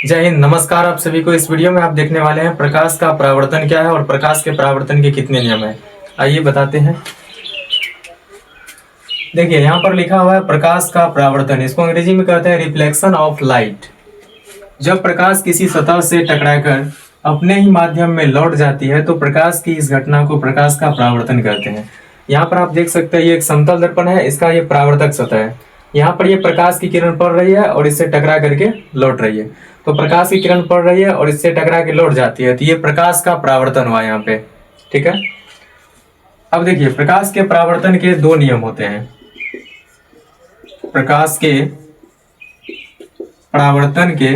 जय हिंद, नमस्कार। आप सभी को इस वीडियो में आप देखने वाले हैं प्रकाश का परावर्तन क्या है और प्रकाश के परावर्तन के कितने नियम हैं। आइए बताते हैं। देखिए यहाँ पर लिखा हुआ है प्रकाश का परावर्तन, इसको अंग्रेजी में कहते हैं रिफ्लेक्शन ऑफ लाइट। जब प्रकाश किसी सतह से टकराकर अपने ही माध्यम में लौट जाती है तो प्रकाश की इस घटना को प्रकाश का परावर्तन कहते हैं। यहाँ पर आप देख सकते हैं ये एक समतल दर्पण है, इसका ये परावर्तक सतह है। यहाँ पर ये प्रकाश की किरण पड़ रही है और इससे टकरा करके लौट रही है। तो प्रकाश की किरण पड़ रही है और इससे टकरा के लौट जाती है, तो ये प्रकाश का परावर्तन हुआ यहाँ पे। ठीक है, अब देखिए प्रकाश के परावर्तन के दो नियम होते हैं। प्रकाश के परावर्तन के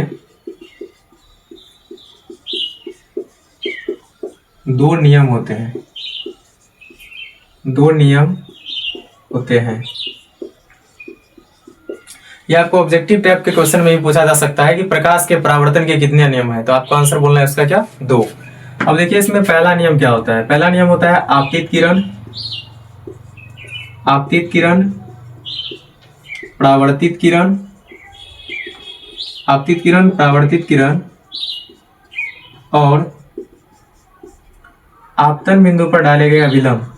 दो नियम होते हैं। यह आपको ऑब्जेक्टिव टाइप के क्वेश्चन में भी पूछा जा सकता है कि प्रकाश के परावर्तन के कितने नियम हैं, तो आपको आंसर बोलना है उसका क्या, दो। अब देखिए इसमें पहला नियम क्या होता है। पहला नियम होता है आपतित किरण, परावर्तित किरण, आपतित किरण, परावर्तित किरण और आपतन बिंदु पर डाले गए अभिलंब।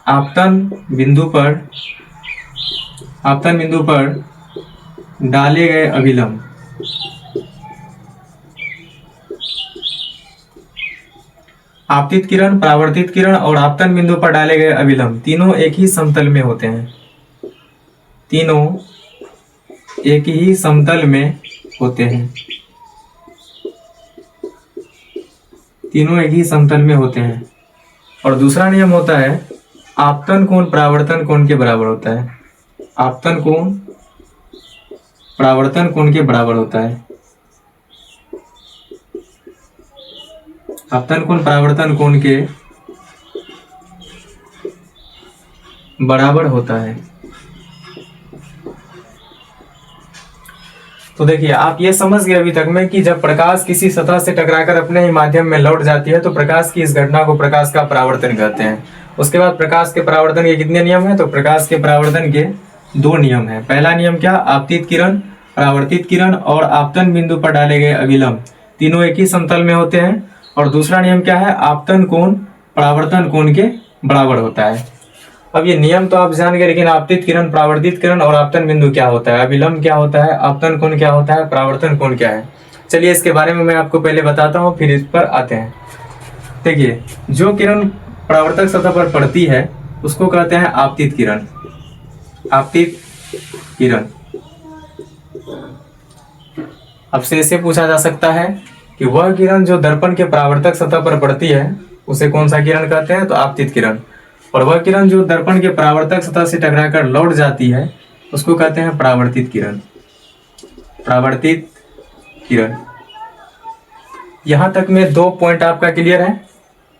आपतन बिंदु पर डाले गए अभिलंब। आपतित किरण, परावर्तित किरण और आपतन बिंदु पर डाले गए अभिलंब तीनों एक ही समतल में होते हैं। तीनों एक ही समतल में होते हैं। तीनों एक ही समतल में होते हैं। और दूसरा नियम होता है आपतन कोण परावर्तन कोण के बराबर होता है। आपतन कोण परावर्तन कोण के बराबर होता है। आपतन कोण परावर्तन कोण के बराबर होता है। तो देखिए आप ये समझ गए अभी तक में कि जब प्रकाश किसी सतह से टकराकर अपने ही माध्यम में लौट जाती है तो प्रकाश की इस घटना को प्रकाश का परावर्तन कहते हैं। उसके बाद प्रकाश के परावर्तन के कितने नियम हैं, तो प्रकाश के परावर्तन के दो नियम हैं। पहला नियम क्या, आपतित किरण, परावर्तित किरण और आपतन बिंदु पर डाले गए अभिलंब तीनों एक ही समतल में होते हैं। और दूसरा नियम क्या है, आपतन कोण परावर्तन कोण के बराबर होता है। अब ये नियम तो आप जान गए, लेकिन आपतित किरण, परावर्तित किरण और आपतन बिंदु क्या होता है, अभिलंब क्या होता है, आपतन कोण क्या होता है, परावर्तन कोण क्या है। चलिए इसके बारे में मैं आपको पहले बताता हूँ, फिर इस पर आते हैं। देखिए जो किरण परावर्तक सतह पर पड़ती है उसको कहते हैं आपतित किरण। आपतित किरण। अब से इसे पूछा जा सकता है कि वह किरण जो दर्पण के परावर्तक सतह पर पड़ती है उसे कौन सा किरण कहते हैं, तो आपतित किरण। और वह किरण जो दर्पण के परावर्तक सतह से टकराकर लौट जाती है उसको कहते हैं परावर्तित किरण। परावर्तित किरण। यहां तक में दो पॉइंट आपका क्लियर है।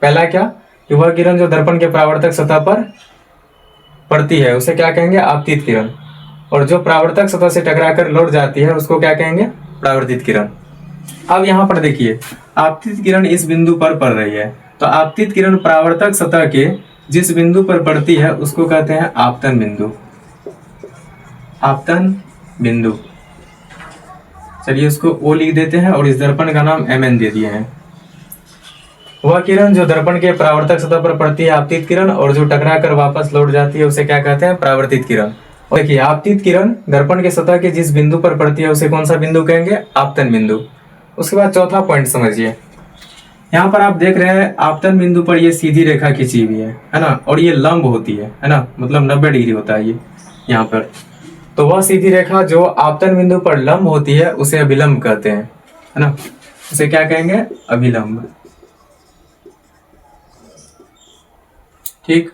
पहला क्या, कि वह किरण जो दर्पण के परावर्तक सतह पर पड़ती है उसे क्या कहेंगे, आपतित किरण। और जो परावर्तक सतह से टकराकर लौट जाती है उसको क्या कहेंगे, परावर्तित किरण। अब यहाँ पर देखिए आपतित किरण इस बिंदु पर पड़ रही है, तो आपतित किरण परावर्तक सतह के जिस बिंदु पर पड़ती है उसको कहते हैं आपतन बिंदु। आपतन बिंदु। चलिए उसको ओ लिख देते हैं और इस दर्पण का नाम mn दे दिए हैं। वह किरण जो दर्पण के परावर्तक सतह पर पड़ती है आपतित किरण और जो टकरा कर वापस लौट जाती है उसे क्या कहते हैं, परावर्तित किरण। और देखिए आपतित किरण दर्पण के सतह के जिस बिंदु पर पड़ती है उसे कौन सा बिंदु कहेंगे, आपतन बिंदु। उसके बाद चौथा पॉइंट समझिए। यहाँ पर आप देख रहे हैं आपतन बिंदु पर ये सीधी रेखा खींची हुई है ना, और ये लंब होती है ना, मतलब 90 डिग्री होता है ये यहाँ पर। तो वह सीधी रेखा जो आपतन बिंदु पर लंब होती है उसे अभिलंब कहते हैं, है ना। उसे क्या कहेंगे, अभिलंब। ठीक,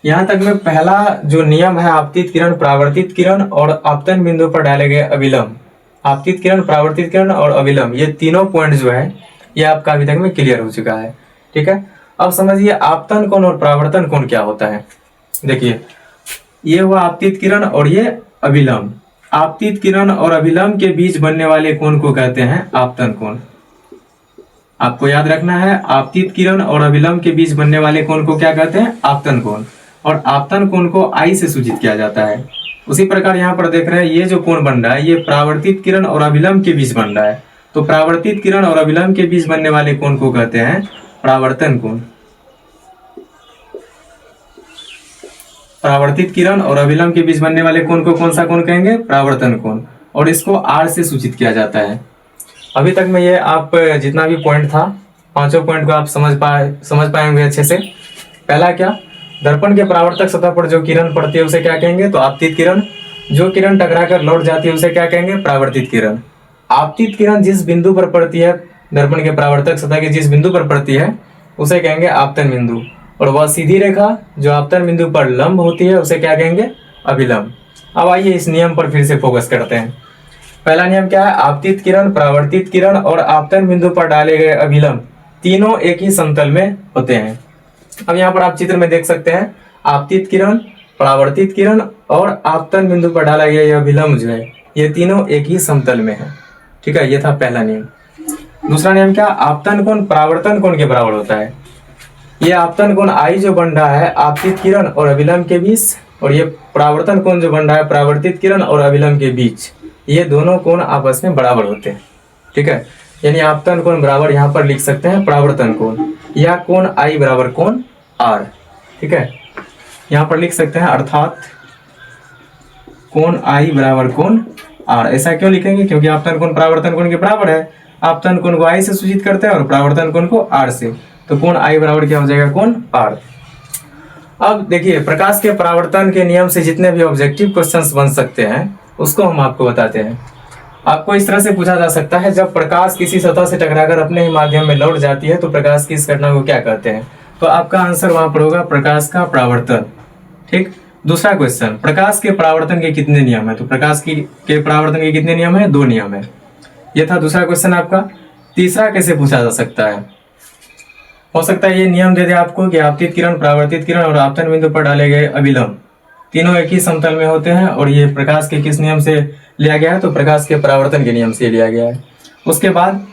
यहाँ तक में पहला जो नियम है आपतित किरण, परावर्तित किरण और आपतन बिंदु पर डाले गए अभिलंब। आपतित किरण, परावर्तित किरण और अभिलंब, ये तीनों पॉइंट जो है ये आपका अभी तक में क्लियर हो चुका है। ठीक है, अब समझिए आपतन कोण और परावर्तन कोण क्या होता है। देखिए ये हुआ आपतित किरण और ये अभिलंब। आपतित किरण और अभिलंब के बीच बनने वाले कोण को कहते हैं आपतन कोण। आपको याद रखना है, आपतित किरण और अभिलंब के बीच बनने वाले कोण को क्या कहते हैं, आपतन कोण। और आपतन कोण को आई से सूचित किया जाता है। उसी प्रकार यहाँ पर देख रहे हैं ये जो कोण बन रहा है ये परावर्तित किरण और अभिलंब के बीच बन रहा है, तो परावर्तित किरण और अभिलंब के बीच बनने वाले कोण को कहते हैं परावर्तन कोण। परावर्तित किरण और अभिलंब के बीच बनने वाले कोण को कौन सा कोण कहेंगे? परावर्तन कोण। और इसको आर से सूचित किया जाता है। अभी तक में ये आप जितना भी पॉइंट था, पांचों पॉइंट को आप समझ पाए होंगे अच्छे से। पहला क्या? दर्पण के परावर्तक सतह पर जो किरण पड़ती है उसे क्या कहेंगे? तो आपतित किरण। जो किरण टकराकर लौट जाती है उसे क्या कहेंगे? परावर्तित किरण। आपतित किरण जिस बिंदु पर पड़ती है, दर्पण के परावर्तक सतह के जिस बिंदु पर पड़ती है उसे कहेंगे आपतन बिंदु। और वह सीधी रेखा जो आपतन बिंदु पर लंब होती है उसे क्या कहेंगे? अभिलंब। अब आइए इस नियम पर फिर से फोकस करते हैं। पहला नियम क्या है? आपतित किरण, परावर्तित किरण और आपतन बिंदु पर डाले गए अभिलंब तीनों एक ही समतल में होते हैं। अब यहाँ पर आप चित्र में देख सकते हैं, आपतित किरण, परावर्तित किरण और आपतन बिंदु पर डाला गया यह अभिलंब जो है ये तीनों एक ही समतल में है। ठीक है, ये था पहला नियम। दूसरा नियम क्या? आपतन कोण परावर्तन कोण के बराबर होता है। ये आपतन कोण आई जो बन रहा है आपतित किरण और अभिलंब के बीच, और ये परावर्तन कोण जो बन रहा है परावर्तित किरण और अभिलंब के बीच, ये दोनों कोण आपस में बराबर होते हैं। ठीक है, यानी आपतन कोण बराबर यहाँ पर लिख सकते हैं परावर्तन कोण, या कोण आई बराबर कोण आर। ठीक है, यहाँ पर लिख सकते हैं अर्थात कोण आई बराबर कोण आर। ऐसा क्यों लिखेंगे? क्योंकि आपतन कोण परावर्तन कोण के बराबर है। आपतन कोण को आई से सूचित करते हैं और परावर्तन कोण को आर से, तो कोण आई बराबर क्या हो जाएगा? कोण आर। अब देखिए, प्रकाश के परावर्तन के नियम से जितने भी ऑब्जेक्टिव क्वेश्चंस बन सकते हैं उसको हम आपको बताते हैं। आपको इस तरह से पूछा जा सकता है, जब प्रकाश किसी सतह से टकराकर अपने ही माध्यम में लौट जाती है तो प्रकाश की इस घटना को क्या कहते हैं? तो आपका आंसर वहां पर होगा प्रकाश का परावर्तन। ठीक। दूसरा क्वेश्चन, प्रकाश के परावर्तन के कितने नियम है? तो प्रकाश के परावर्तन के कितने नियम है? 2 नियम है। यह था दूसरा क्वेश्चन आपका। तीसरा कैसे पूछा जा सकता है? हो सकता है ये नियम दे दे आपको कि आपतित किरण, परावर्तित किरण और आपतन बिंदु पर डाले गए अभिलंब तीनों एक ही समतल में होते हैं, और ये प्रकाश के किस नियम से लिया गया है? तो प्रकाश के परावर्तन के नियम से लिया गया है। उसके बाद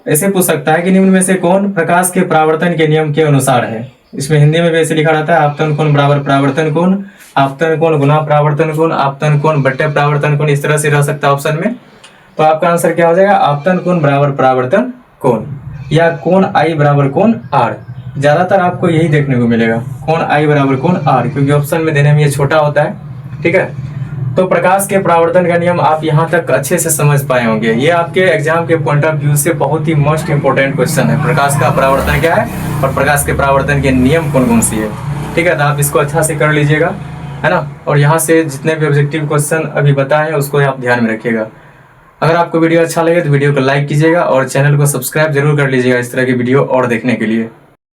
ऐसे पूछ सकता है कि निम्न में से कौन प्रकाश के परावर्तन के नियम के अनुसार है? इसमें हिंदी में भी ऐसे लिखा रहता है, आपतन कोण बराबर परावर्तन कोण, आपतन कोण गुना परावर्तन कोण, आपतन कोण बट्टे परावर्तन कोण, इस तरह से रह सकता है ऑप्शन में। तो आपका आंसर क्या हो जाएगा? आपतन कोण बराबर परावर्तन कोण, या कोण आई बराबर कोण आर। ज्यादातर आपको यही देखने को मिलेगा, कोण आई बराबर कोण आर, क्योंकि ऑप्शन में देने में ये छोटा होता है। ठीक है, तो प्रकाश के परावर्तन का नियम आप यहाँ तक अच्छे से समझ पाए होंगे। ये आपके एग्जाम के पॉइंट ऑफ व्यू से बहुत ही मोस्ट इंपोर्टेंट क्वेश्चन है। प्रकाश का परावर्तन क्या है और प्रकाश के परावर्तन के नियम कौन कौन सी है। ठीक है, तो आप इसको अच्छा से कर लीजिएगा, है ना। और यहाँ से जितने भी ऑब्जेक्टिव क्वेश्चन अभी बताए हैं उसको आप ध्यान में रखिएगा। अगर आपको वीडियो अच्छा लगे तो वीडियो को लाइक कीजिएगा और चैनल को सब्सक्राइब जरूर कर लीजिएगा इस तरह की वीडियो और देखने के लिए।